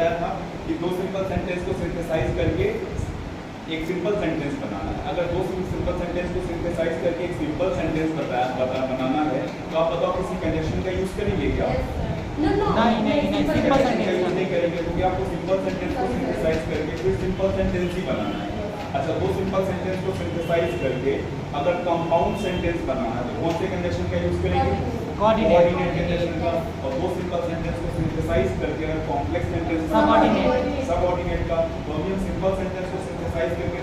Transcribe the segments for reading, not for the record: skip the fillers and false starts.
बताया था कि दो सिंपल सेंटेंस को सिंथेसाइज करके एक सिंपल सेंटेंस बनाना है। अगर दो सिंपल सेंटेंस को सिंथेसाइज करके एक सिंपल सेंटेंस बनाना है तो आप बताओ किसी कंडीशन का यूज करेंगे क्या? नहीं सिंपल सेंटेंस नहीं करेंगे, क्योंकि आपको सिंपल सेंटेंस को सिंथेसाइज करके फिर सिंपल सेंटेंस ही बनाना है। अच्छा, दो सिंपल सेंटेंस को सिंथेसाइज करके अगर कंपाउंड सेंटेंस बनाना है तो कौन से कंडीशन का यूज करेंगे? कोऑर्डिनेट कंडीशन का। और दो सिंपल सेंटेंस को सिंथेसाइज करके अगर कॉम्प्लेक्स सेंटेंस सबऑर्डिनेट का, तो अभी हम सिंपल सेंटेंस को सिंथेसाइज करके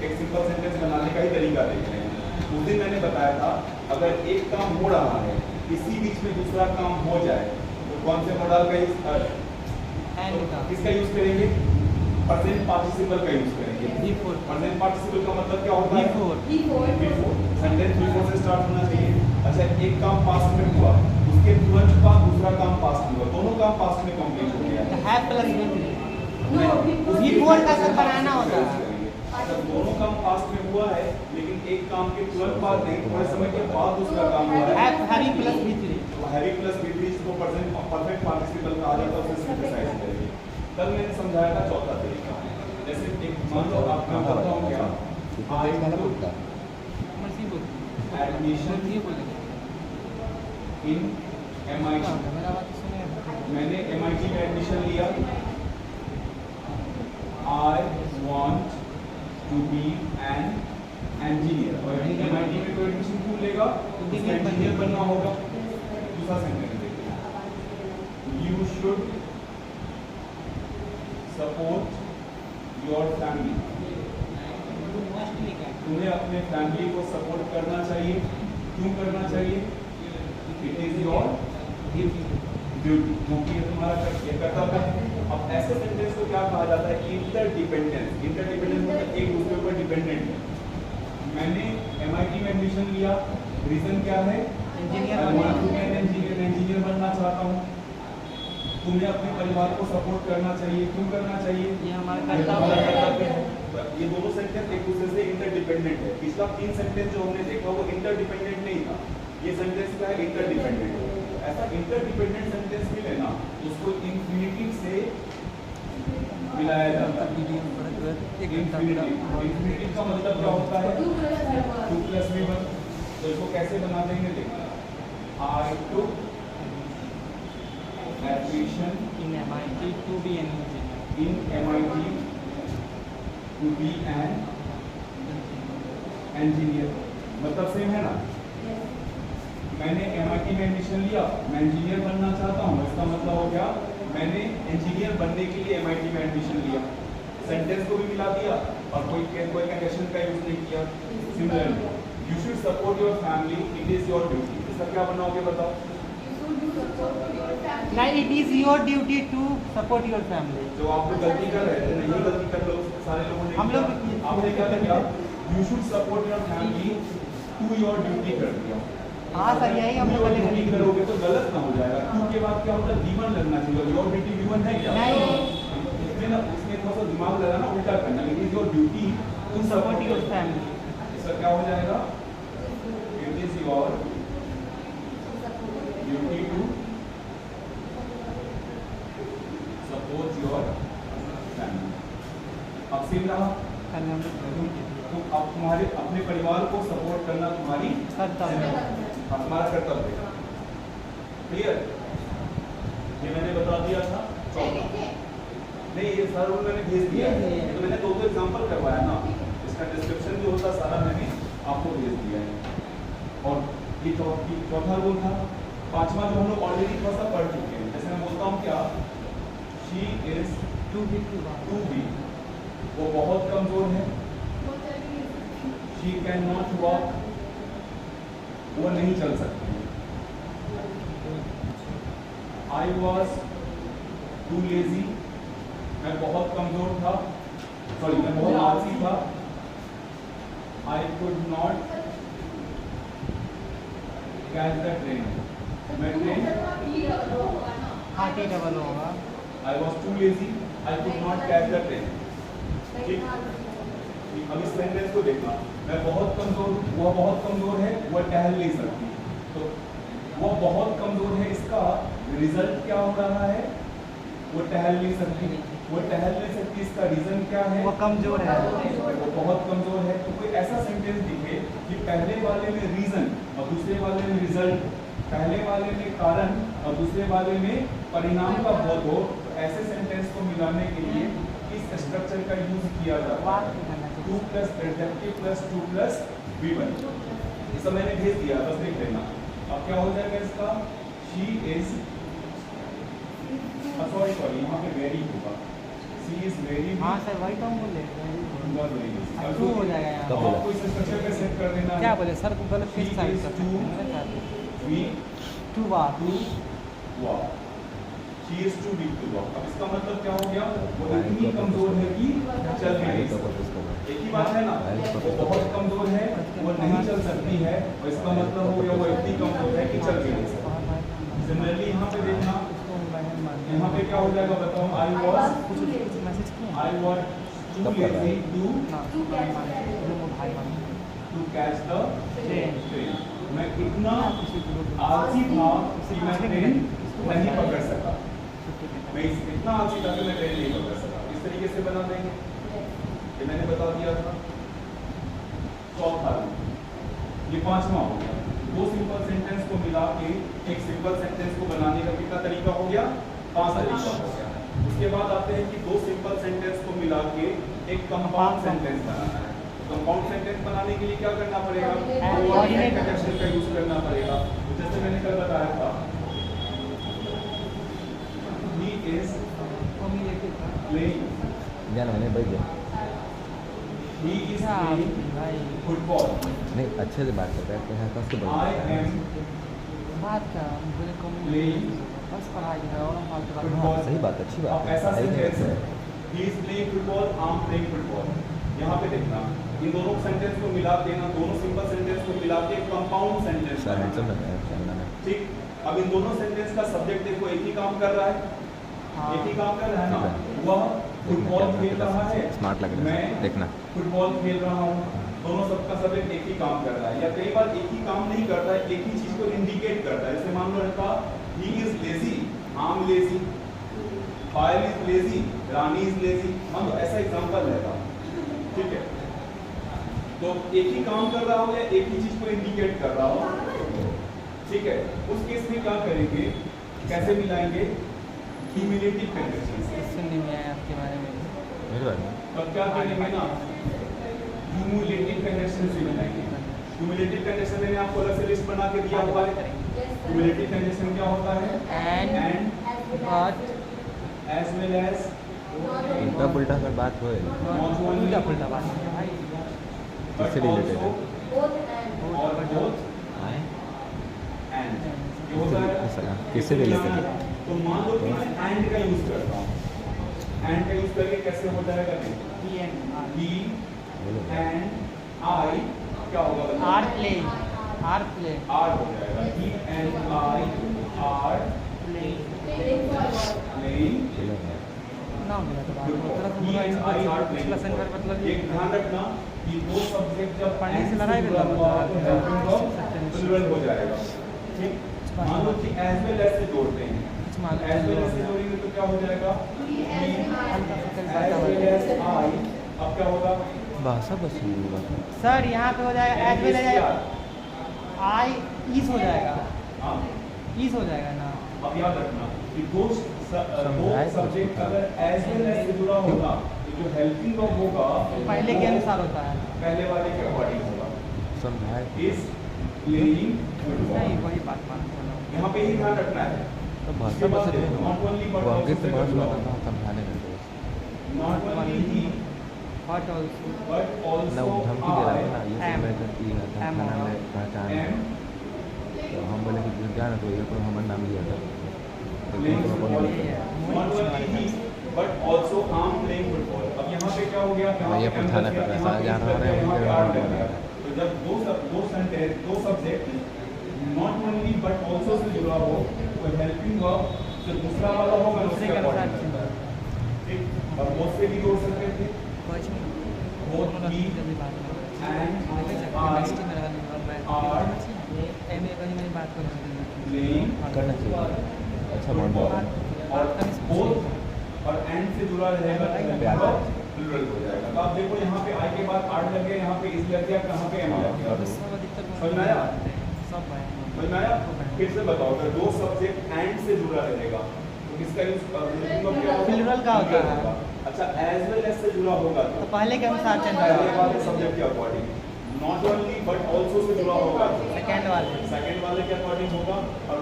एक सिंपल सेंटेंस बनाने का ही तरीका देख रहे हैं। उस दिन मैंने बताया था अगर एक काम हो रहा है इसी बीच में दूसरा काम हो जाए तो कौन से मॉडल का यूज किसका यूज करेंगे? प्रेजेंट पार्टिसिपल का यूज करेंगे। प्रेजेंट पार्टिसिपल का मतलब क्या होता है? बिफोर। सेंटेंस बिफोर से स्टार्ट होना चाहिए। अच्छा, एक काम पास्ट में हुआ, उसके तुरंत बाद दूसरा काम पास्ट में हुआ, दोनों काम पास्ट में कंप्लीट हो गया। हैव प्लस बिफोर का सब बनाना होता है। अच्छा, दोनों काम पास्ट में हुआ है लेकिन एक काम के तुरंत बाद नहीं, थोड़े समय के बाद दूसरा काम हुआ है। Heavy plus B3 heavy plus B3 इसको परफेक्ट पार्टिसिपल कहा जाता है, उसे सिंथेसाइज करेंगे। कल मैंने समझाया था चौथा तरीका। जैसे एक मान लो आप मैं बोलता हूं क्या आई एडमिशन इन MIT, मैंने MIT में एडमिशन लिया। I want to be an engineer. और MIT में कोई एडमिशन क्यों लेगा? इंजीनियर बनना होगा। दूसरा सेंटेंस देखिए, you should support your family. तुम्हें अपने फैमिली को सपोर्ट करना चाहिए। क्यों करना चाहिए? इट इज योर ड्यूटी, क्योंकि ये तुम्हारा कर्तव्य है। अब ऐसे सेंटेंस को क्या कहा जाता है? इंटरडिपेंडेंस। इंटरडिपेंडेंस मतलब एक दूसरे पर डिपेंडेंट है। मैंने MIT में एडमिशन लिया, रीजन क्या है? इंजीनियर बनना चाहता हूँ। तुम्हें अपने परिवार को सपोर्ट करना चाहिए। क्यों करना चाहिए? ये हमारा कर्तव्य है। ये दोनों सेंटेंस एक दूसरे से इंटरडिपेंडेंट है। पिछला 3 सेंटेंस जो हमने देखा वो इंटरडिपेंडेंट नहीं था, ये सेंटेंस क्या है? इंटरडिपेंडेंट है। ऐसा इंटरडिपेंडेंट सेंटेंस मिले ना उसको इंफिनिटिव से मिलाया जाता है। इंफिनिटिव का मतलब क्या होता है? 2 + V1। तो इसको कैसे बना देंगे देखना। I took admission in MIT to be an engineer. in MIT to be an engineer, मतलब सेम है ना? मैंने MIT में एडमिशन लिया, मैं इंजीनियर बनना चाहता हूँ, इसका मतलब हो गया मैंने इंजीनियर बनने के लिए MIT में एडमिशन लिया। सेंटेंस को भी मिला दिया और कोई कंडीशन का यूज नहीं किया। Similarly you should support your family, it is your duty. इसका क्या बनाओगे बताओ? नहीं, it is your duty to support your family. जो आप लोग गलती कर रहे थे, नहीं गलती कर लो, सारे लोगों ने हम लोग आपने क्या किया? You should support your family to your duty कर दिया। हाँ सर, यही हम लोग ड्यूटी करोगे तो गलत ना हो जाएगा। टू के बाद क्या होता है? V1 लगना चाहिए। योर ड्यूटी V1 है क्या? नहीं, इसमें थोड़ा सा दिमाग लगाना, उल्टा करना। It is your duty to support your family. इसका क्या हो जाएगा? It is your duty to support your family. अब सेम रहा, तो अब तुम्हारे अपने परिवार को सपोर्ट करना तुम्हारी तुम्हारा कर्तव्य है। क्लियर? ये मैंने बता दिया था। नहीं, ये सारा रूल मैंने भेज दिया है। तो मैंने 2 एग्जांपल करवाया ना, इसका डिस्क्रिप्शन जो होता सारा मैंने आपको भेज दिया है। और ये चौथा रूल था। 5वां जो हम लोग ऑलरेडी थोड़ा सा पढ़ चुके हैं। जैसे मैं बोलता हूँ क्या, शी इज टू बी, वो बहुत कमजोर है। शी कैन नॉट वॉक, वो नहीं चल सकती। आई वॉज टू लेजी, मैं बहुत कमजोर था, सॉरी मैं बहुत आलसी था। I could not catch the train, मैं ट्रेन डबल होगा। I was too lazy, I could not catch the train. ठीक, अब इस सेंटेंस को देखना। मैं बहुत कमजोर हूँ, वह बहुत कमजोर है, वह टहल नहीं सकती। तो वह बहुत कमजोर है, इसका रिजल्ट क्या हो रहा है? वो टहल नहीं सकती। वो टहल नहीं सकती, इसका रीजन क्या है? वो कमजोर है। वो बहुत कमजोर है। तो कोई ऐसा सेंटेंस दिखे कि पहले वाले में रीजन और दूसरे वाले में रिजल्ट, पहले वाले में कारण और दूसरे वाले में परिणाम का बोध हो, तो ऐसे सेंटेंस को मिलाने के लिए इस स्ट्रक्चर का यूज किया जाता है। 2 plus adjective plus 2 plus V1। ये सब मैंने भेज दिया, बस देख लेना। अब क्या हो जाएगा इसका? शी इज, सॉरी यहाँ पे वेरी होगा। शी इज वेरी, हाँ सर वही तो हम बोले। अब टू हो जाएगा यहाँ। अब आपको इस स्ट्रक्चर पे सेट कर देना है। क्या बोले सर को गलत She किस साइड is कर to सकते हैं? we टू बार to walk. She is too weak to walk. अब इसका मतलब क्या हो गया? वो इतनी कमजोर है कि चल नहीं सकती। एक ही बात है ना, वो बहुत कमजोर है, वो नहीं चल सकती है, और इसका मतलब हो गया वो इतनी कमजोर है कि चल भी नहीं सकती। सिमिलरली यहाँ पे देखना, यहाँ पे क्या हो जाएगा बताओ? I was too lazy to catch the train. मैं इतना आलसी था कि मैं ट्रेन नहीं पकड़ सका। मैं इतना आलसी था कि मैं ट्रेन नहीं पकड़ सका। इस तरीके से बना देंगे, ये मैंने बता दिया था। चौथा, ये पांचवा हो गया। दो सिंपल सेंटेंस को मिला के एक सिंपल सेंटेंस को बनाने का कितना तरीका हो गया? 5 तरीका हो गया। उसके बाद आते हैं कि दो सिंपल सेंटेंस को मिला के एक कंपाउंड सेंटेंस बनाना है। कंपाउंड सेंटेंस बनाने के लिए क्या करना पड़ेगा? कोऑर्डिनेट कंजंक्शन का यूज करना पड़ेगा। जैसे मैंने कल बताया था, he is playing, he is playing football, नहीं अच्छे से बात करता है, तो यहाँ कस के I am बात का बोले playing बस पढ़ाई है और हम फालतू बात football। सही बात, अच्छी बात अब है, ऐसा सही नहीं सेंटेंस है, है। he is playing football, I am playing football। यहाँ पे देखना, इन दोनों सेंटेंस को मिला देना, दोनों सिंपल सेंटेंस को मिला के कंपाउंड सेंटेंस सर हैंडसम बनाना। लग रहा है कैमरा में। ठीक, अब इन दोनों सेंटेंस का सब्जेक्ट देखो एक ही काम कर रहा है, एक ही काम कर रहा है ना। वह फुटबॉल खेल रहा है, स्मार्ट लग रहा है, मैं देखना। फुटबॉल खेल रहा हूँ। दोनों सबका सब्जेक्ट एक ही काम कर रहा है, या कई बार एक ही काम नहीं करता है, एक ही चीज को इंडिकेट करता है। जैसे मान लो रखा, he is lazy, I am lazy, Payal is lazy, Rani is lazy। मान लो ऐसा एग्जांपल रहेगा, ठीक है। तो एक ही काम कर रहा हो या एक ही चीज को इंडिकेट कर रहा हो, ठीक है। उस केस में क्या करेंगे, कैसे मिलाएंगे? क्यूमुलेटिव कंडीशन से। सुन नहीं आया आपके बारे में। मेरे बारे में अब क्या करेंगे ना, क्यूमुलेटिव कंडीशन से मिलाएंगे। क्यूमुलेटिव कंडीशन मैंने आपको अलग से लिस्ट बना के दिया हुआ है। क्यूमुलेटिव कंडीशन क्या होता है? And but as well as, उल्टा पुल्टा अगर बात होए नॉट ओनली, उल्टा पुल्टा बात है भाई। किससे रिलेटेड है? और बोथ आए एंड। ये होता है किससे रिलेटेड है? तो मान लो कि मैं एंड का यूज करता हूँ। एंड का यूज करके कैसे हो जाएगा? He and he and I क्या होगा बताओ? Are playing, are play R हो जाएगा। he and I are playing playing ना बोला तो बात football। तरह he and I are playing पिछला शनिवार football। मतलब ये एक ध्यान रखना कि दो सब्जेक्ट जब पढ़ने से लड़ाई भी जुड़ा हुआ हो तो लड़ता है। helping verb plural हो जाएगा। ठीक, मान लो कि as well as से जोड़ते हैं, as well as से जोड़ेंगे तो क्या हो जाएगा? as well as I, अब क्या होगा? भाषा बस सर यहाँ पे हो जाएगा as well as I is हो जाएगा, हाँ, इज हो जाएगा ना। अब याद रखना कि दो समझाए तो सब्जेक्ट था। अगर एज वेल एज से जुड़ा होगा तो जो हेल्पिंग वर्ब होगा पहले के अनुसार होता है। पहले वाले के अकॉर्डिंग होगा। समझाए इज प्लेइंग नहीं फुटबॉल, वही बात मानते यहाँ पे ही ध्यान रखना है। तो भाषा बस नॉट ओनली बट वो आगे ऑल्सो से बहुत ज्यादा समझाने लगे not only he but also but ना ऑल्सो वो धमकी दे रहा है ना, ये am, सब मैं करती है था am, खाना में पहचान है। एम तो हम बोले कि जाना तो ये पर हमारा नाम लिया था प्लेइंग तो फुटबॉल, बोले not only he but also I am playing football. अब यहाँ पे क्या हो गया? भैया यहाँ पे पुठाना M कर रहा है, यहाँ पे जा रहा है, यहाँ पे यहाँ R पे लग गया। तो जब दो subject not only but also say जुड़ा हो तो हेल्पिंग वर्ब जो दूसरा वाला होगा दूसरे उसके के अनुसार according होगा। ठीक, और बोथ से भी जोड़ सकते थे, कुछ नहीं both he जल्दी बात करो and केमिस्ट्री में रहने और मैं are एमए वाली मेरी बात करो playing करना चाहिए। अच्छा बॉन्ड और both और एंड से जुड़ा रहेगा प्लूरल हो जाएगा। तो आप देखो यहाँ पे आई के बाद आर्ट लग गया, यहाँ पे इज लग गया, कहाँ पे एम लग गया। समझ में आया? समझ में आया? फिर से बताओ, अगर दो सब्जेक्ट एंड से जुड़ा रहेगा तो किसका यूज प्लूरल का होता है। अच्छा, एज वेल एज से जुड़ा होगा तो पहले के अनुसार चेंज पहले होगा, वाले सब्जेक्ट के according, not only but also say जुड़ा होगा सेकेंड वाले के अकॉर्डिंग होगा, और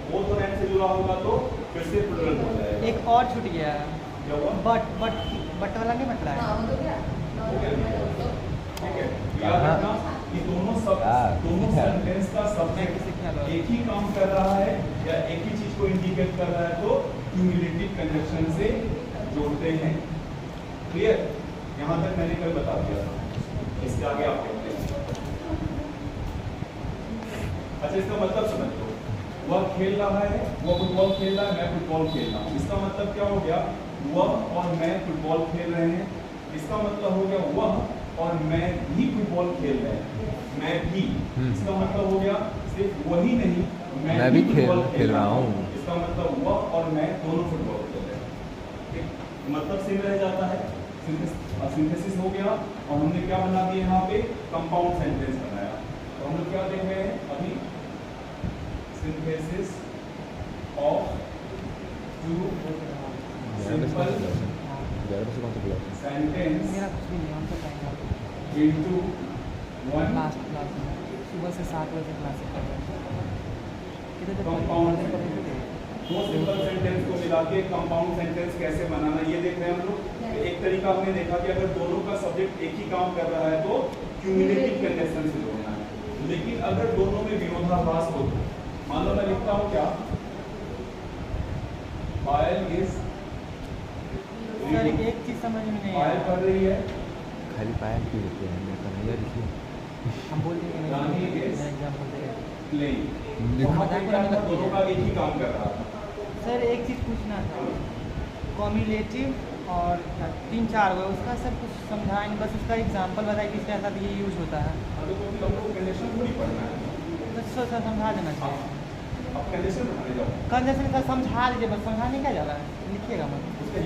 वो तो एंड से जुड़ा होगा तो फिर से प्लूरल हो जाएगा। एक और छूट गया है, क्या हुआ? बट वाला नहीं बट रहा है। ठीक है, याद रखना कि दोनों सेंटेंस का सब्जेक्ट एक ही काम कर रहा है या एक ही चीज को इंडिकेट कर रहा है तो क्यूमुलेटिव कंजक्शन से जोड़ते हैं। क्लियर? यहाँ तक मैंने कल बता दिया था, इसके आगे आप देखते हैं। अच्छा, इसका मतलब समझ लो, वह खेल रहा है, वो फुटबॉल खेल रहा है, मैं फुटबॉल खेल रहा हूँ। इसका मतलब क्या हो गया? वह और मैं फुटबॉल खेल रहे हैं। इसका मतलब हो गया वह और मैं भी फुटबॉल खेल रहे हैं, मैं भी। इसका मतलब हो गया सिर्फ वही नहीं, मैं भी फुटबॉल खेल रहा हूँ। इसका मतलब वह और मैं दोनों फुटबॉल खेल रहे हैं। ठीक, मतलब सेम रह जाता है। सिंथेसिस हो गया, और हमने क्या बना दिया यहाँ पे? कंपाउंड सेंटेंस बनाया। तो हम लोग क्या देख रहे हैं अभी? Synthesis of two simple sentence into one सुबह से 7 बजे क्लास कंपाउंड सेंटेंस। दो सिंपल सेंटेंस को मिला के कंपाउंड सेंटेंस कैसे बनाना, ये देख रहे हैं हम लोग। एक तरीका हमने देखा कि अगर दोनों का सब्जेक्ट एक ही काम कर रहा है तो क्यूमुलेटिव कंजक्शन से जोड़ना है। लेकिन अगर दोनों में विरोधाभास हो, मान लो मैं लिखता हूँ क्या? पायल इज, सर एक चीज समझ में नहीं पायल पढ़ रही है, खाली पायल क्यों लिखते हैं? मैं कन्हैया लिखिए। हम बोल देंगे रानी is एग्जांपल दे प्लेइंग। वहाँ पे क्या था? दोनों का एक ही काम कर रहा था। सर एक चीज़ पूछना था, कॉम्युलेटिव और 3-4 हुआ, उसका सर कुछ समझाएं, बस उसका एग्जांपल बताइए कि इसके साथ ये यूज होता है। तो हमको कंडीशन थोड़ी पढ़ना है, बस सर समझा देना चाहिए। अब कंडीशन बनाने जाओ, कंजक्शन का समझा दीजिए, बस समझाने क्या जा रहा है, लिखिएगा मत। उसका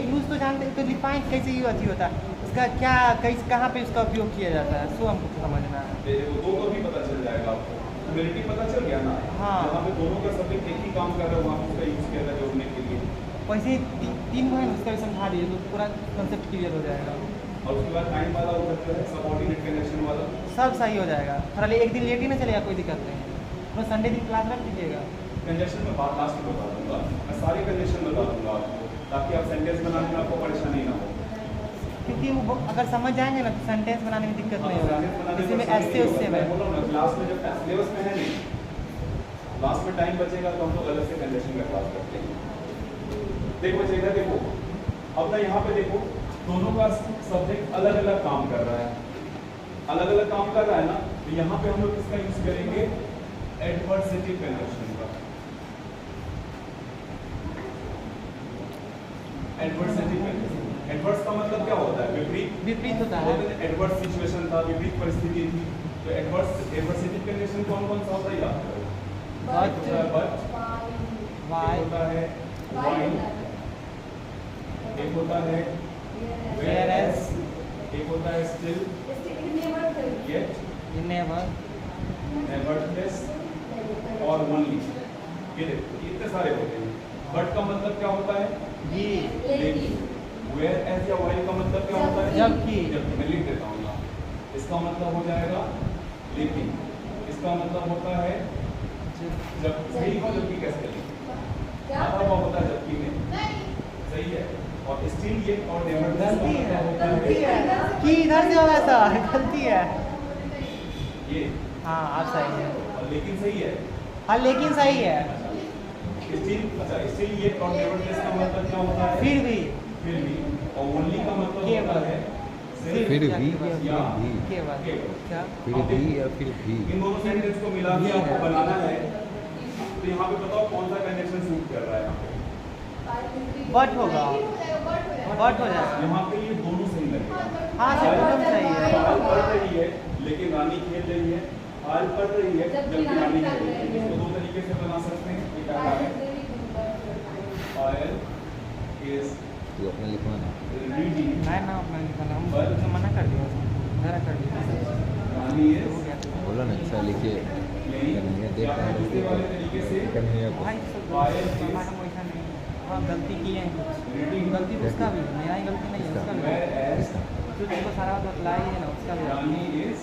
यूज तो जानते तो लिपाएं कैसे यूज अथी होता है, उसका क्या कैसे कहाँ पे उसका उपयोग किया जाता है, सो हमको समझना है। दो को भी पता चल जाएगा आपको, क्यूमुलेटिव पता चल गया ना। हाँ, जहाँ पे दोनों का सब्जेक्ट एक ही काम कर रहा है वहाँ पे उसका यूज किया जाता है जोड़ने के लिए। वैसे 3 है उसका भी समझा दीजिए तो पूरा कंसेप्ट क्लियर हो जाएगा। और उसके बाद टाइम वाला उधर जो है सबऑर्डिनेट कंजक्शन वाला सब सही हो जाएगा। थोड़ा एक दिन लेट ही ना चलेगा, कोई दिक्कत नहीं है। तो संडे दिन क्लास रख दीजिएगा। कंजक्शन में बात लास्ट में बता दूंगा, मैं सारे कंजक्शन बता दूंगा आपको, ताकि आप सेंटेंस बनाने में आपको परेशानी ना हो। क्योंकि वो अगर समझ जाएंगे ना तो सेंटेंस बनाने में दिक्कत नहीं होगा। इसी में ऐसे उससे मैं बोल रहा हूँ ना, क्लास में जब सिलेबस में है नहीं, लास्ट में टाइम बचेगा तो हम लोग अलग से कंजक्शन का क्लास करते हैं। देखो इधर देखो, अब ना यहाँ पे देखो, दोनों का सब्जेक्ट अलग अलग काम कर रहा है, अलग अलग काम कर रहा है ना, तो यहाँ पे हम लोग किसका यूज करेंगे? एडवर्सेटिव कंजक्शन का। एडवर्सेटिव कंजक्शन, एडवर्स का मतलब क्या होता है? विपरीत होता है। एडवर्स सिचुएशन था, विपरीत परिस्थिति थी, तो एडवर्सेटिव कंजक्शन कौन कौन सा होता है? याद करो। बट, बट, वाई होता है वाइल, एक होता है whereas, एक होता है स्टिल, येट, never, नेवरथलेस और ओनली। ये देखो, इतने सारे होते हैं। बट का मतलब क्या होता है? भी, लेकिन। वेयर एज या वाइल का मतलब क्या होता है? जबकि। मैं लिख देता हूँ ना, इसका मतलब हो जाएगा लेकिन, इसका मतलब होता है जब। सही हो जबकि कैसे लिखें? आधा हुआ होता है जबकि में, सही है। और स्टिल ये और नेवरथलेस का मतलब होता है कि इधर से होगा सर, गलती है ये। हाँ आप सही है। और लेकिन सही है। हाँ लेकिन सही है। स्टिल, अच्छा स्टिल ये और नेवरथलेस का मतलब क्या होता है? फिर भी। और ओनली का मतलब होता है फिर भी या केवल। क्या? फिर भी या फिर भी। इन दोनों सेंटेंस को मिला के आपको बनाना है। तो यहाँ पे बताओ कौन सा कंजक्शन सूट कर रहा है? यहाँ पे बट होगा, बट हो जाएगा। यहाँ पे ये दोनों सही लगेगा। हाँ सर एकदम सही है। पायल पढ़ रही है लेकिन रानी खेल रही है, पायल पढ़ रही है जबकि रानी खेल रही है। इसको दो तरीके से बना सकते हैं। पायल is तू अपना लिखवाना reading. मैं ना अपना निकाला हम उसने मना कर दिया उसने मेरा कर दिया Rani हो is गया तो बोलो ना ऐसा लिखिए कन्हैया देख रहा है दूसरे वाले तरीके से कन्हैया को भाई सब Fire हमारा is वैसा नहीं है। हाँ गलती की है कुछ reading. गलती तो उसका भी है, मेरा ही गलती नहीं है उसका भी है। Whereas जो जिसको सारा बतलाई है ना उसका भी है। Rani is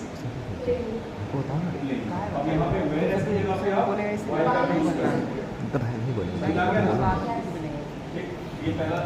आपको बताओ ना playing. कहाँ है अब यहाँ पे whereas की जगह पे आप बोले इसलिए why का नहीं use बोलना है। करेंगे. तो भाई नहीं बोलेंगे समझ आ गया ना? बात नहीं बोलेंगे। ठीक, ये पहला